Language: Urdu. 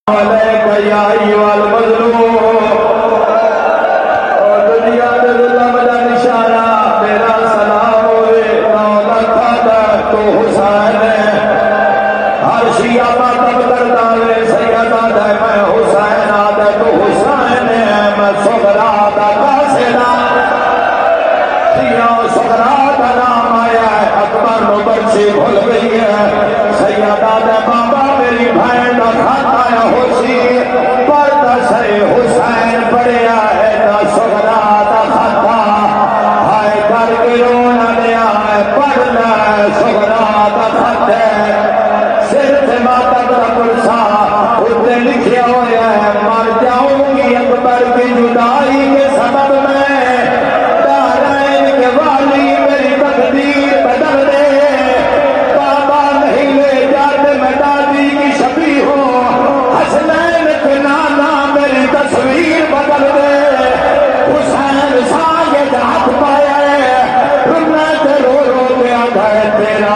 علیک یا ایھا المظلوم دنیا دے ظلم دا نشانہ میرا سلام ہوئے دولت دا تو حسین ہر شیعہ ماتم کرتا ہے سیدہ دے میں حسین آدھے تو حسین میں صغرا دا قاسدہ شیعہ صغرا دا نام آیا ہے اکبر نو برچی بھول گئی ہے سیدہ دے بابا میری بھائن دا کھاتا ہے ہوشی پر دسے حسین پڑیا ہے دا صغرا دا کھاتا ہائے کر کے رونا لیا ہے پڑھنا ہے صغرا دا کھاتا سر سے ماتم دا پرسا اتنے لکھیا ہویا ہے مر جاؤں گی اکبر کی جدائی کے سبب میں دارین کے والی میری تقدیر بدل دے بابا نہیں لے جاتے میں دادی کی شبیہ ہوں حسنین کے نانا میری تصویر بدل دے حسین ساگے ہاتھ پایا ہے میں رو رو کے آدھا ہے تیرا